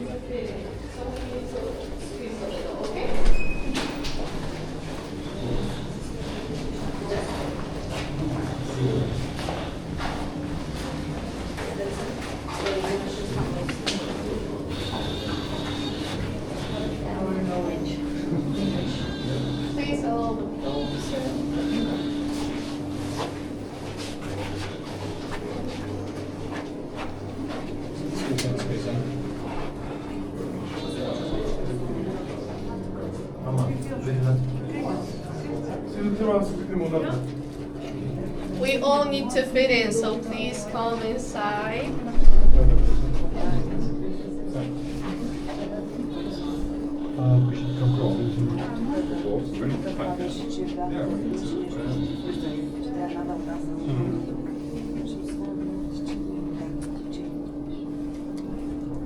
Please, a little bit closer. We all need to fit in, so please come inside.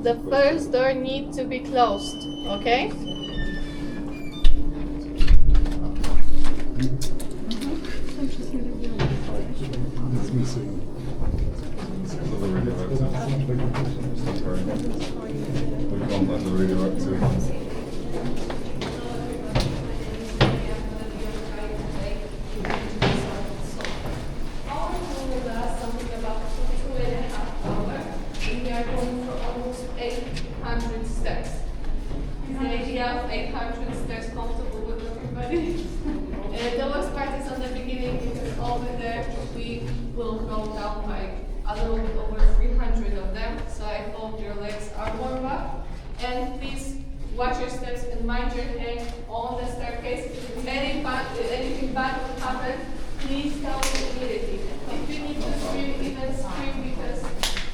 The first door needs to be closed, okay? It's missing. Another radioactive. Stop worrying. We've gone back to the radioactive. The worst part is on the beginning because over there we will go down like a little bit over 300 of them. So I hope your legs are warm up. And please watch your steps and mind your head on the staircase. If anything bad will happen, please tell me immediately. If you need to scream, even scream because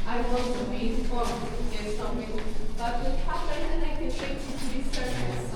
I want to be informed if something bad will happen and I can take you to these staircase.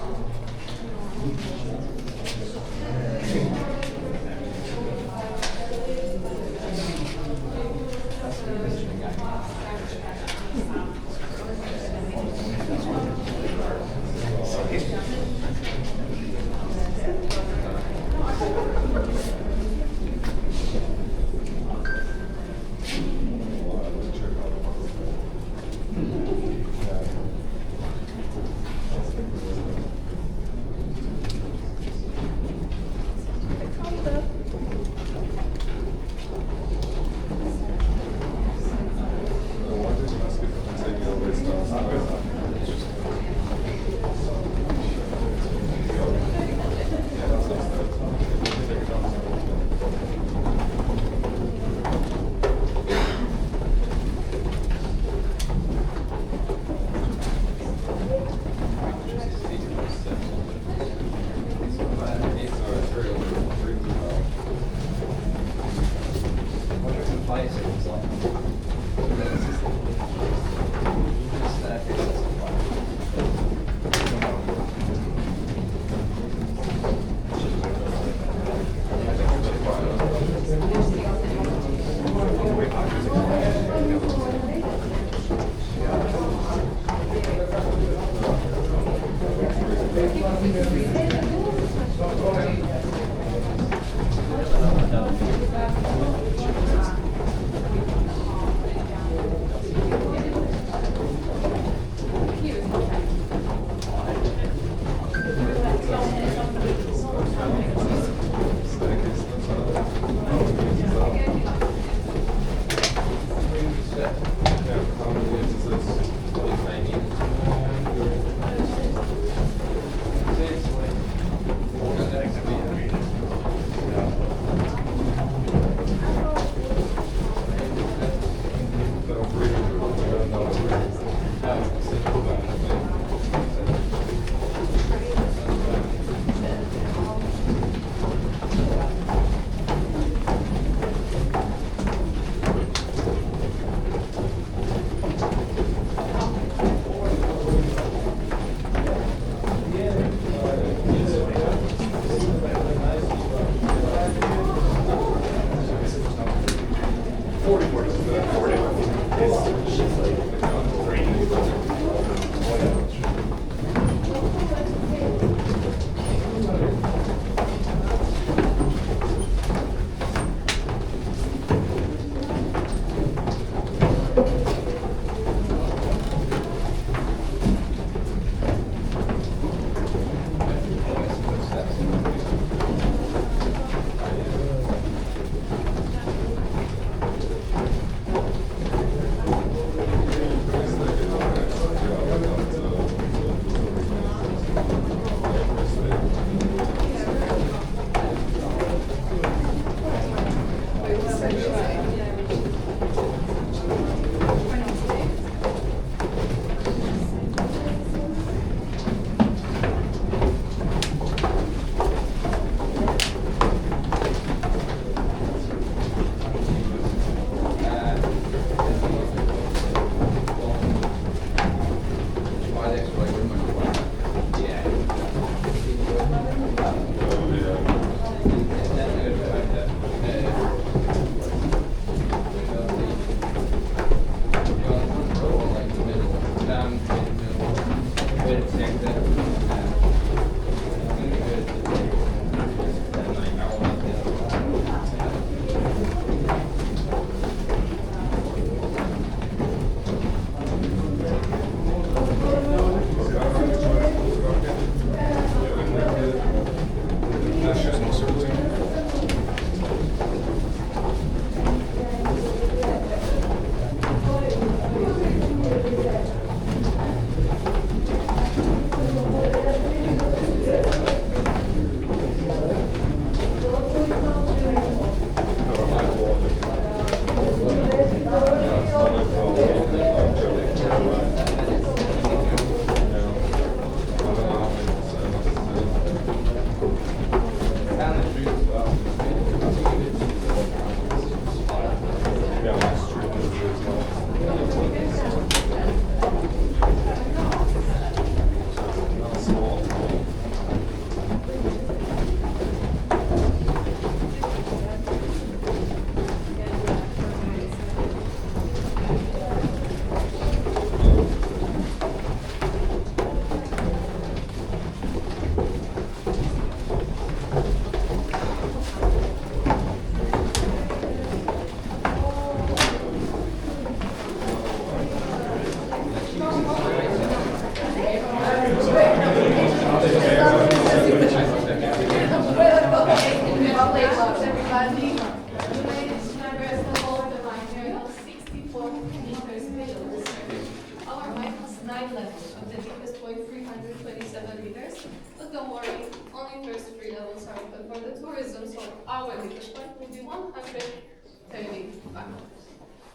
eye level of the deepest point 327 meters. But don't worry, only first 3 levels are open for the tourism, so our deepest point will be 135.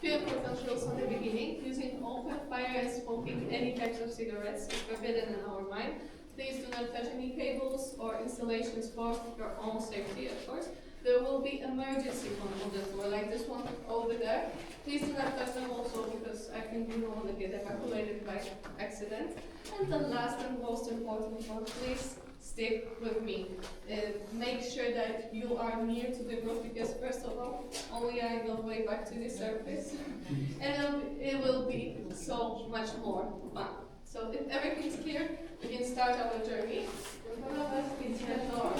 Few important rules on the beginning. Using open fire and smoking any types of cigarettes is forbidden in our mind. Please do not touch any cables or installations for your own safety, of course. There will be emergency phone on the door, like this one over there. Please do not touch them also because I think you don't want to get evacuated by accident. And the last and most important one, please stick with me. Make sure that you are near to the group because first of all, only I know way back to the surface. And it will be so much more fun. So if everything's clear, we can start our journey. In front of us is the door.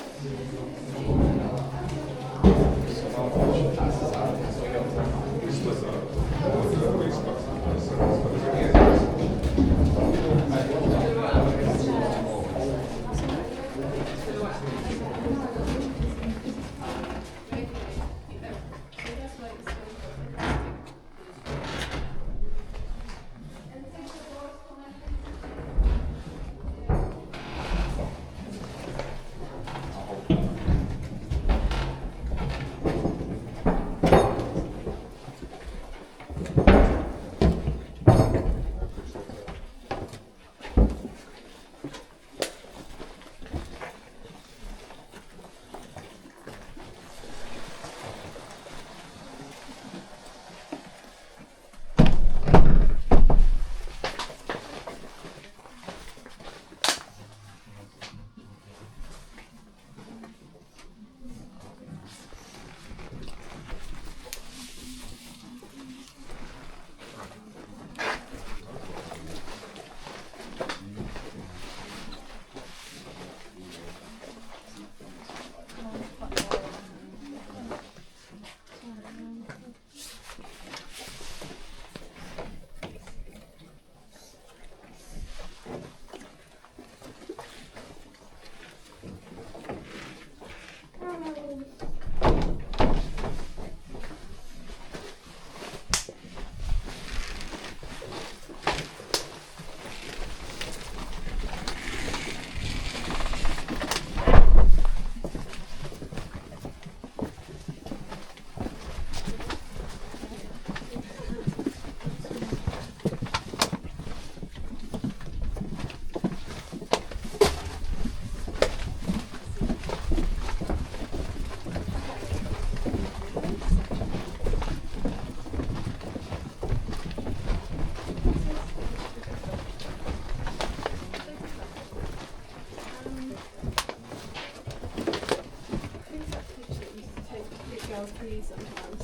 Sometimes.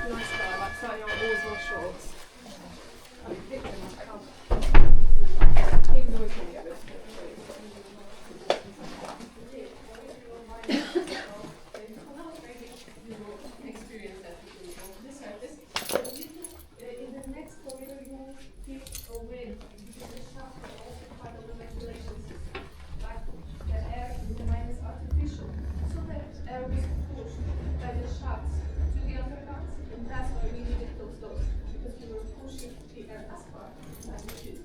Nice guy, like so you're always wear shorts. I picked him up. Even though we can get this. Experience that on the surface. In the next corridor you will feel a wind because the shaft is also part of the ventilation system. Like the air in the mine is artificial. So that air will pushed by the shafts to the underground, and that's why we needed those doors, because we were pushing the air as far as we could.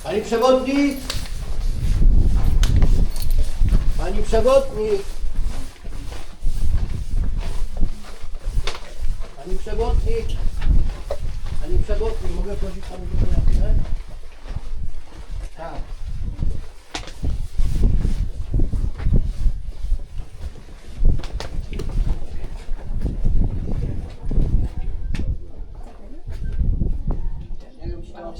Pani przewodnik! Pani przewodnik! Pani przewodnik! Pani przewodnik, mogę prosić Panią do chwilę? Tak. Nie wiem, czy tam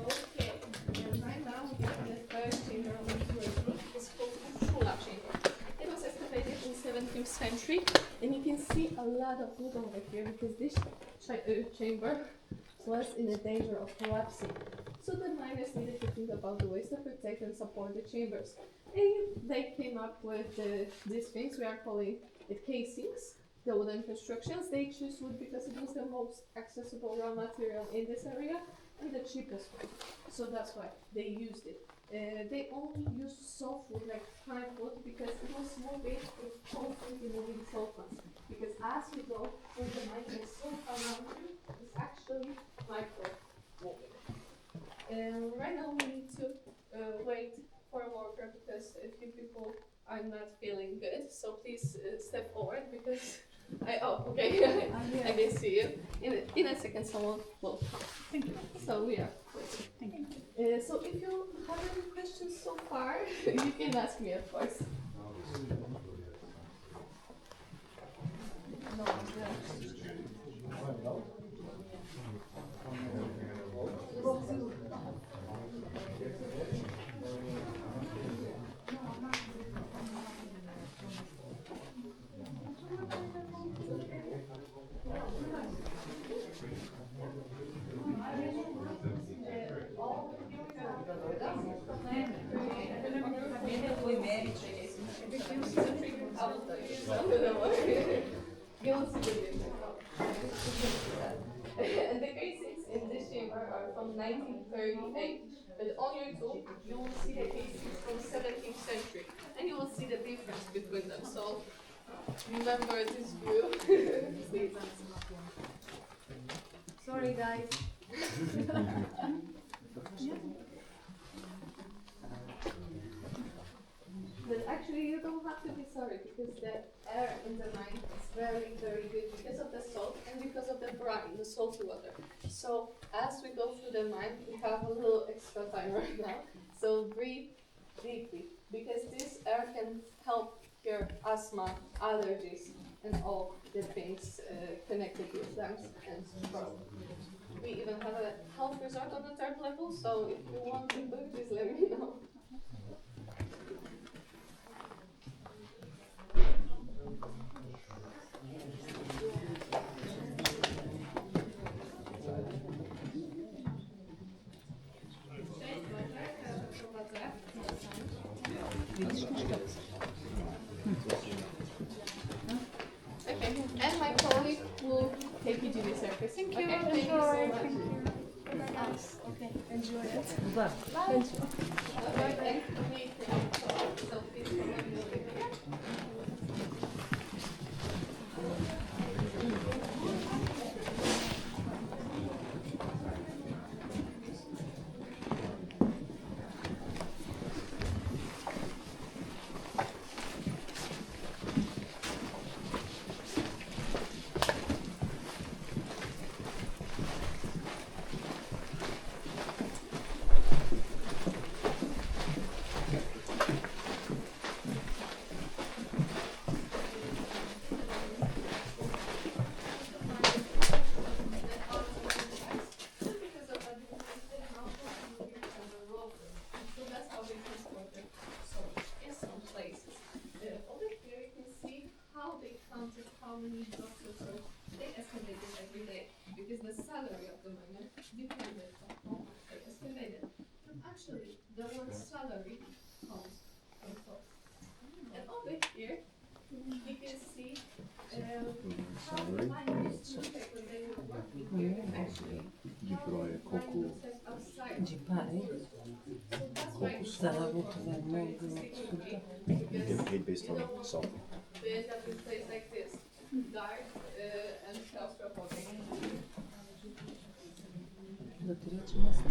Okay, and right now we have the first chamber of the group. It's called Shula chamber. It was excavated in 17th century, and you can see a lot of wood over here because this chamber was in a danger of collapsing. So the miners needed to think about the ways to protect and support the chambers. And they came up with these things we are calling it casings, the wooden constructions. They choose wood because it was the most accessible raw material in this area and the cheapest one. So that's why they used it. They only used soft wood, like pine wood, because it was moving with constantly moving solvents. Because as you go through the mine, the salt around you is actually micro moving. Right now we need to wait for a worker because a few people are not feeling good. So please step forward because okay, I can see you. In a second, someone will come. Thank you. So we are waiting. Thank you. So if you have any questions so far, you can ask me, of course. No, And the casings in this chamber are from 1938. But on your tool, you will see the casings from 17th century, and you will see the difference between them. So remember this view. Please. Sorry, guys. But actually, you don't have to be sorry because the air in the mine is very, very good because of the salt and because of the brine, the salty water. So as we go through the mine, we have a little extra time right now. So breathe deeply because this air can help cure asthma, allergies, and all the things connected with lungs and throat. We even have a health resort on the 3rd level, so if you want to book, just let me know. Okay, and my colleague will take you to the surface. Thank you. Okay, thank you so much. Okay, enjoy it. Bye. Bye. So please follow me over here. So that's how we transport it. So in some places, over here you can see how they counted how many doctors are they estimated every day because the salary of the miner depended on how much they estimated. But actually, the one salary comes from top. And over here, you can see how the miners look like when they were working here. Actually, how the miners set outside. De pai, So that's why it's stava so voltando important to logo stick with me, Get because paid based on self. they end up in place like this, dark and self-reporting. eu queria te mostrar.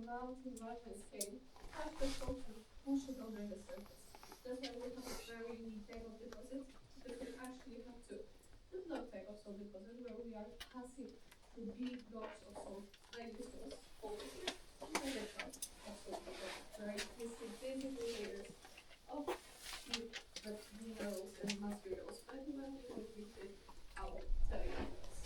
Mountain movements came, half the social pushes over the surface. That's why we have a very unique type of deposit, because we actually have to not type of salt deposit where we are passing the big blocks of salt like this was over here, and then the top of salt deposit, right? We see basically layers of the minerals and materials, but when we will reach it, I will tell you this.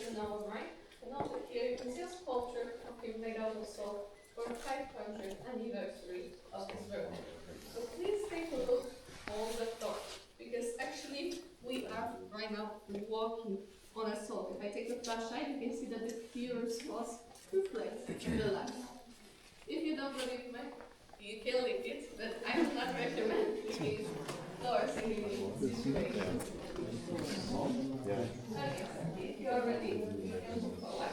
an hour, right? And over here you can see a sculpture of him made out of salt for 500th anniversary of his birth. So please take a look on the torch, because actually we are right now walking on a salt. If I take the flashlight, you can see that the clear spots reflect in the light. If you don't believe me, you can lick it, but I would not recommend licking doors in any situation. Okay, if you are ready, you can move forward.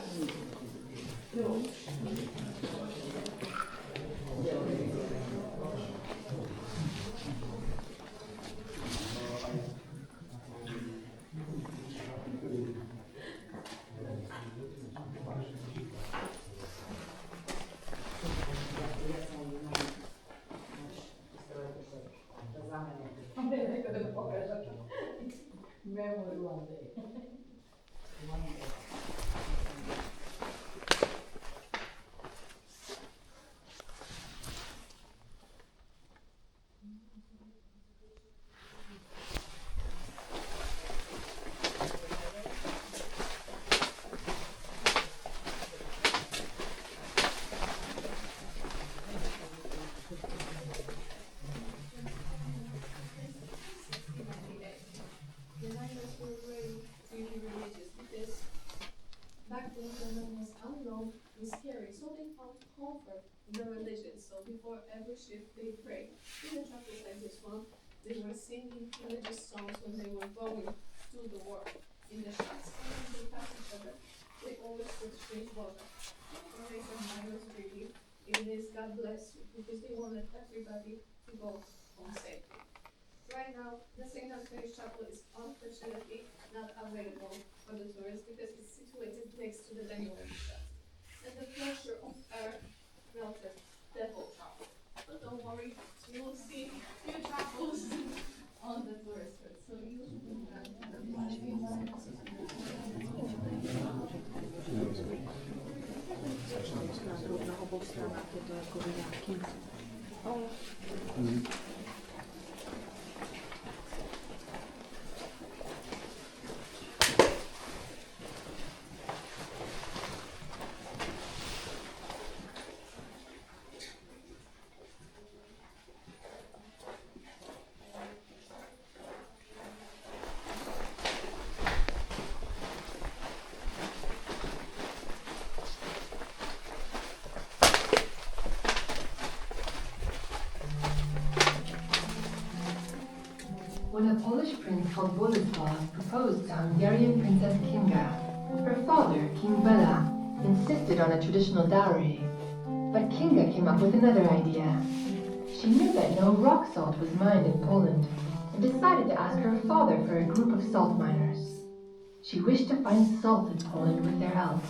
The Niners were really religious because back then the land was unknown and scary, so they found comfort in the religion. So before every shift they prayed. In the chapels like this one, they were singing religious songs when they were going to the war. In the shops, when they passed each other, they always would drink water. When they said Niners really, it is God bless you, because they wanted everybody to go home safely. Right now, the St. Anthony's Chapel is unfortunately not available for the tourists because it's situated next to the Danube Shop. And the pressure of air melted the whole chapel. But don't worry, you will see few chapels on the tourist route. So you Na oboch stronach te dodatkowe jaki. When a Polish prince called Bolesław proposed to Hungarian Princess Kinga, her father, King Bela, insisted on a traditional dowry. But Kinga came up with another idea. She knew that no rock salt was mined in Poland and decided to ask her father for a group of salt miners. She wished to find salt in Poland with their help.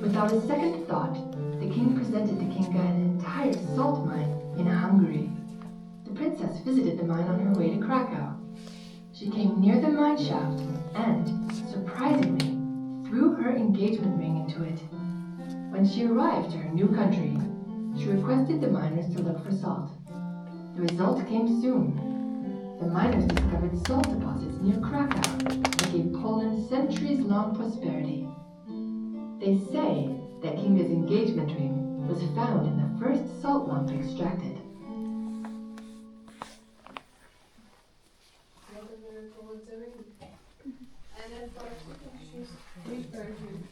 Without a second thought, the king presented to Kinga an entire salt mine in Hungary. The princess visited the mine on her way to Krakow. She came near the mine shaft and, surprisingly, threw her engagement ring into it. When she arrived to her new country, she requested the miners to look for salt. The result came soon. The miners discovered salt deposits near Krakow that gave Poland centuries-long prosperity. They say that Kinga's engagement ring was found in the first salt lump extracted. and then for two pictures, we version.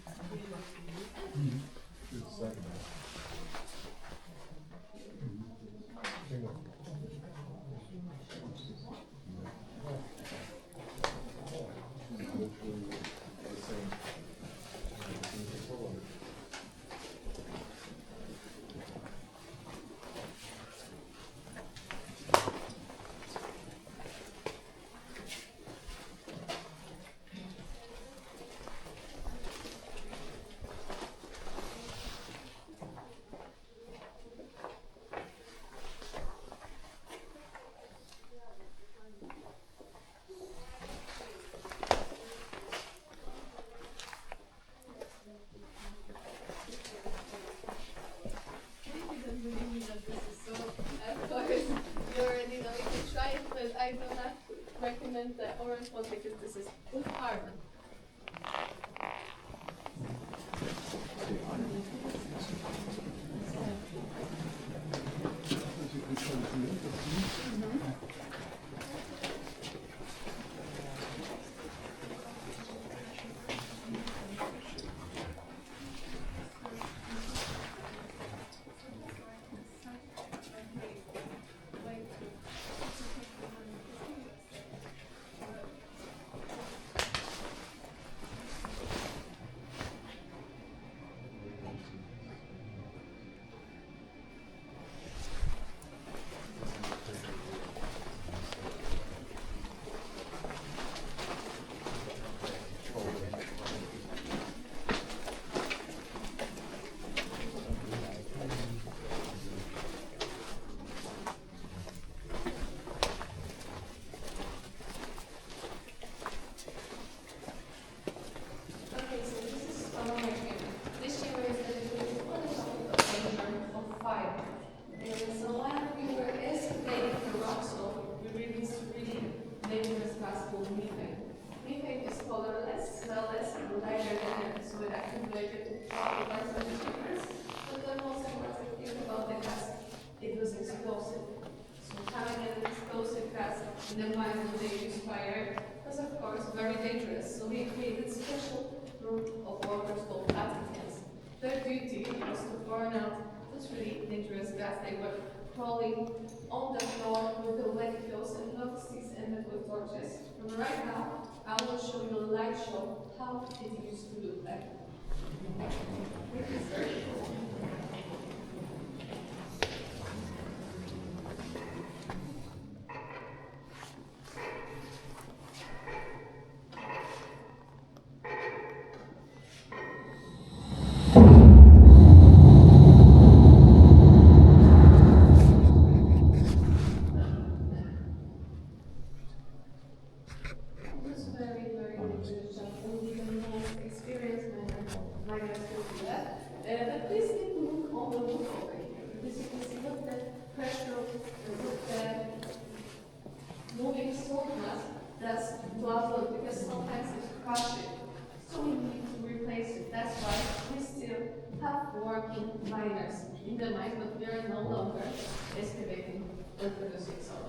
summer chamber. This chamber is dedicated on the topic of danger of fire. And so when we were excavating the rock soil, we released really dangerous gas called methane. Methane is colorless, smellless, and lighter than air, so it accumulated all the parts of the chambers. But the most important thing about the gas, it was explosive. So having an explosive gas in the mine when they use fire was of course very dangerous. So we created special group of workers called pathogens. Their duty was to burn out this really dangerous gas. They were crawling on the floor with the vehicles and not sticks and with torches. And right now, I will show you a light show how it used to look like. It is very cool. It was very, very dangerous job. Only the most experienced miners could do that. But please take a look on the roof over here. Because you can see what the pressure with the moving stone mass does to upload, because sometimes it crushes. So we need to replace it. That's why we still have working miners in the mine, but we are no longer excavating or producing salt.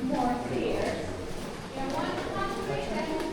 more clear. Yeah, 150.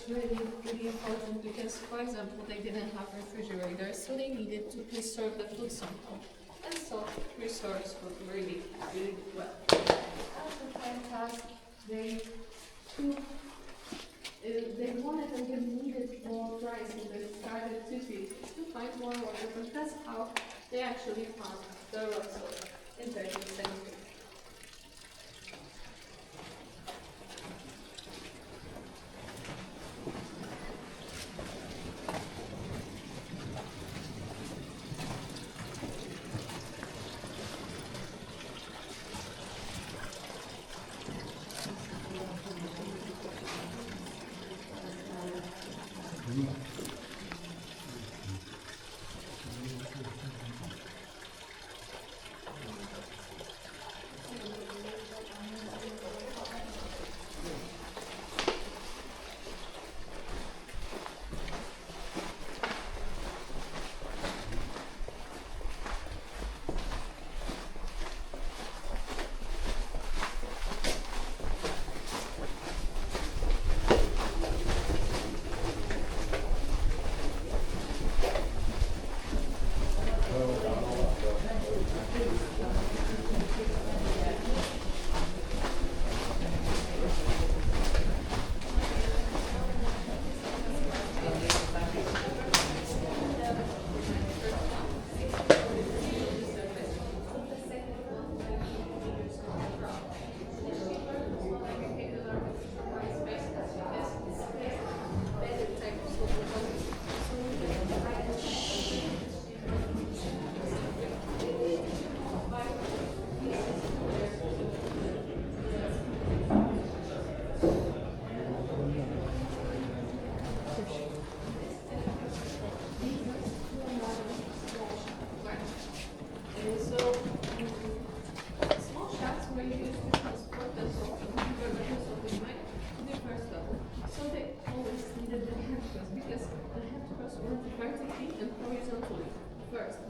really important because, for example, they didn't have refrigerators, so they needed to preserve the food somehow. And so preserves food really well. After time passed, they wanted and they needed more rice, and they started to find more water, but that's how they actually found the rock salt in 13th century.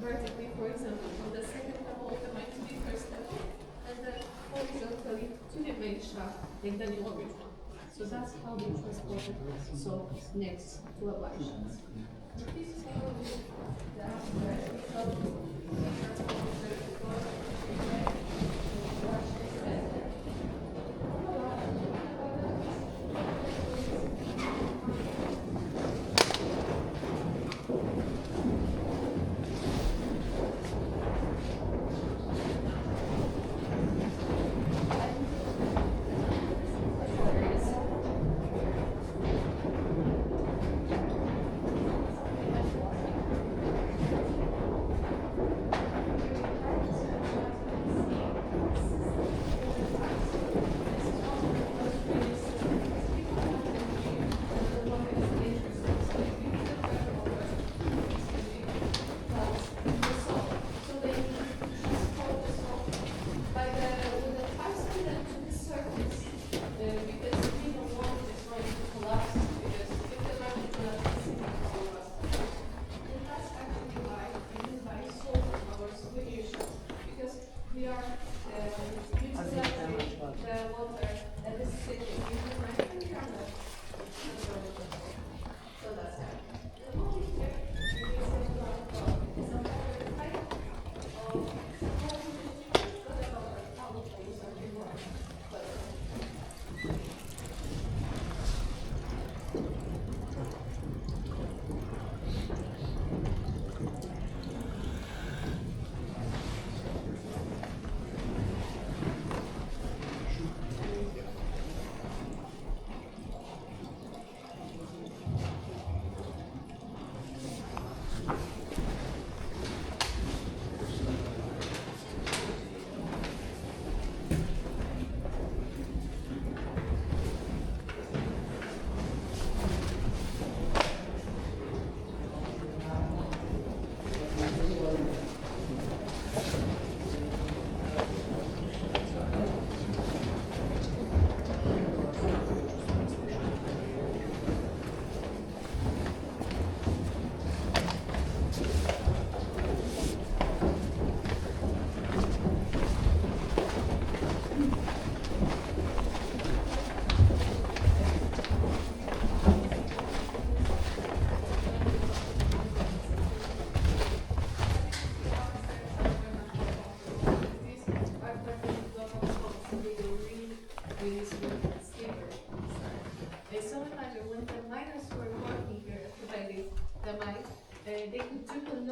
Vertically, for example, from the second level of the mine to the first level, and then horizontally to the main shaft in the new original. So that's how they transported salt next to a black shaft. This is how the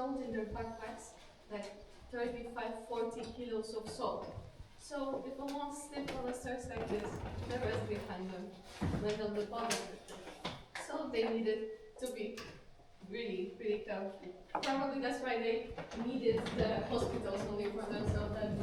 found in their backpacks like 35, 40 kilos of salt. So if a one slipped on the stairs like this, the rest behind them went on the bottom. So they needed to be really, really careful. Probably that's why they needed the hospitals only for themselves that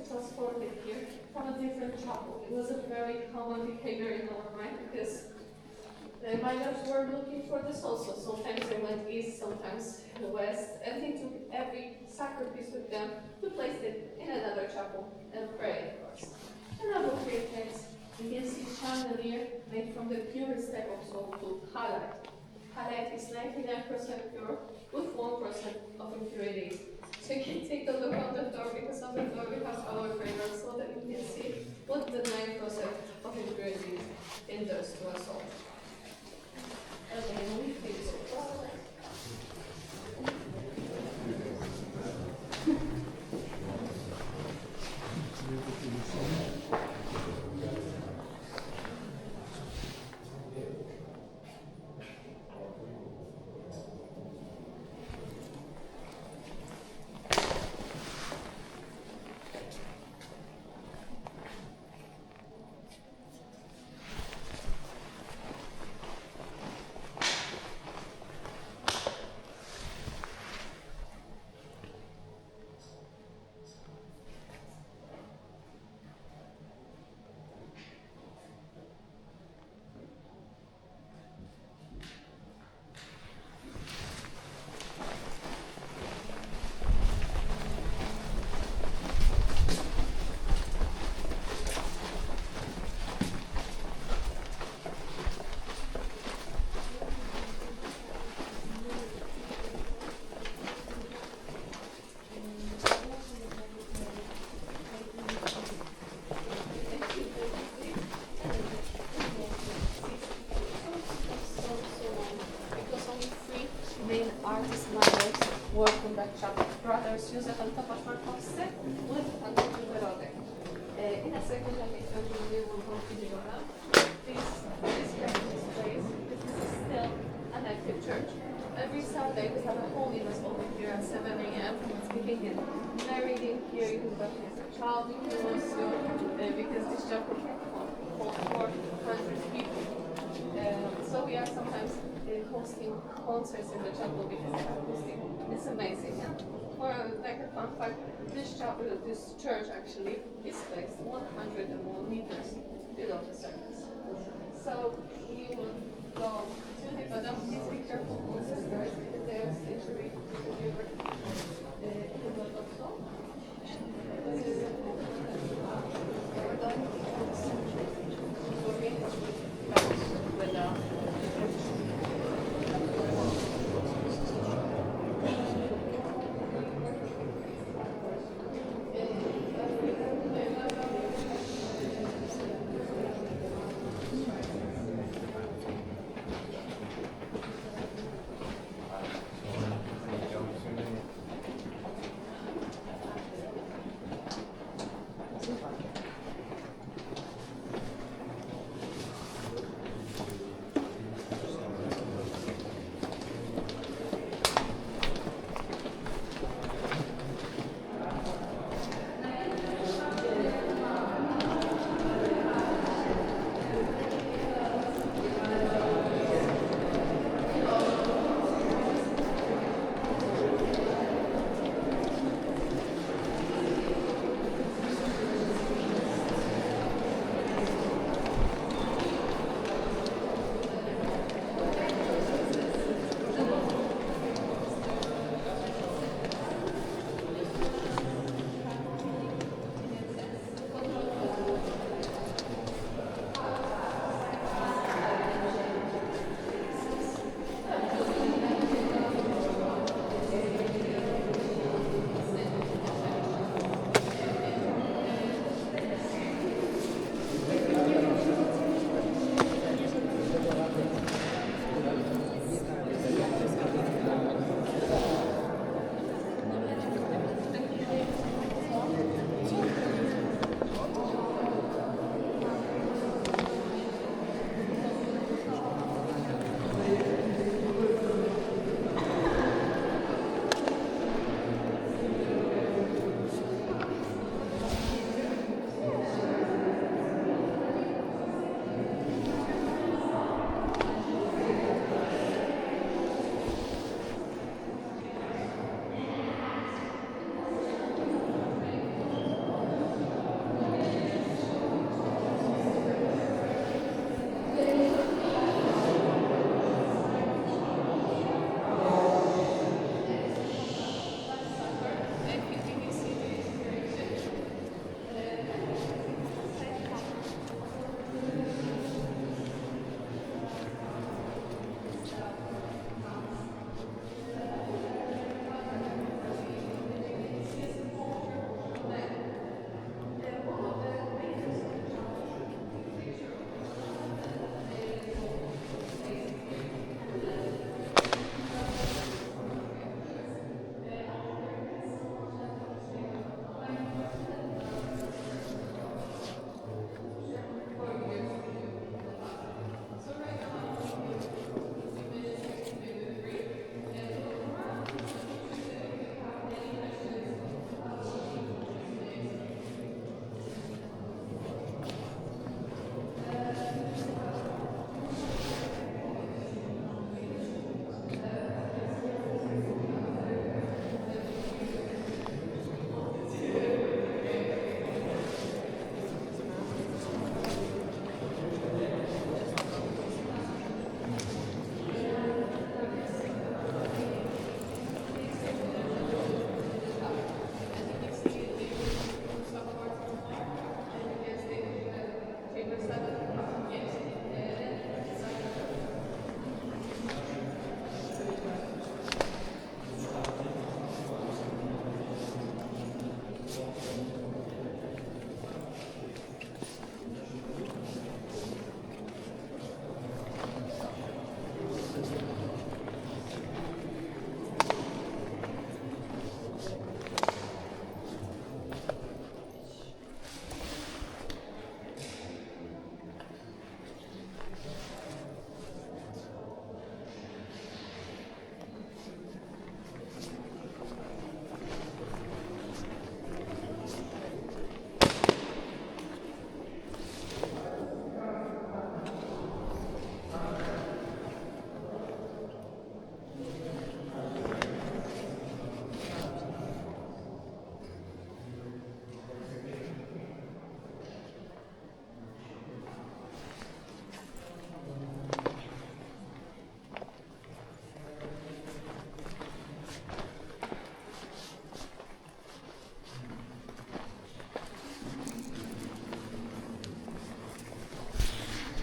transported here from a different chapel. It was a very common behavior in our mind because the miners were looking for this also. Sometimes they went east, sometimes west, and they took every sacrifice with them to place it in another chapel and pray, of course. Another three things. You can see chandelier made from the purest type of salt called halite. Halite is 99% pure with 1% of impurities. So you can take a look on the door because on the door we have our fragrance so that you can see what the 9% of impurities in those to a salt. and then we finish it. Because only three main artist members work on that chapel. Brothers Józef and Tomasz Markowski with Andrzej Wyrodek. In a second, let me show you, we will go video around. This place, this is still an active church. Every Sunday we have a holiness over here at 7 a.m. Speaking in Mary in here, you can baptize a child if you want to, because this chapel can hold 400 people. So we are sometimes hosting concerts in the chapel because the acoustic is amazing. And for like a fun fact, this chapel, this church actually is placed 101 meters below the surface. So we will go to the bottom. Please be careful, sisters, because they are slippery.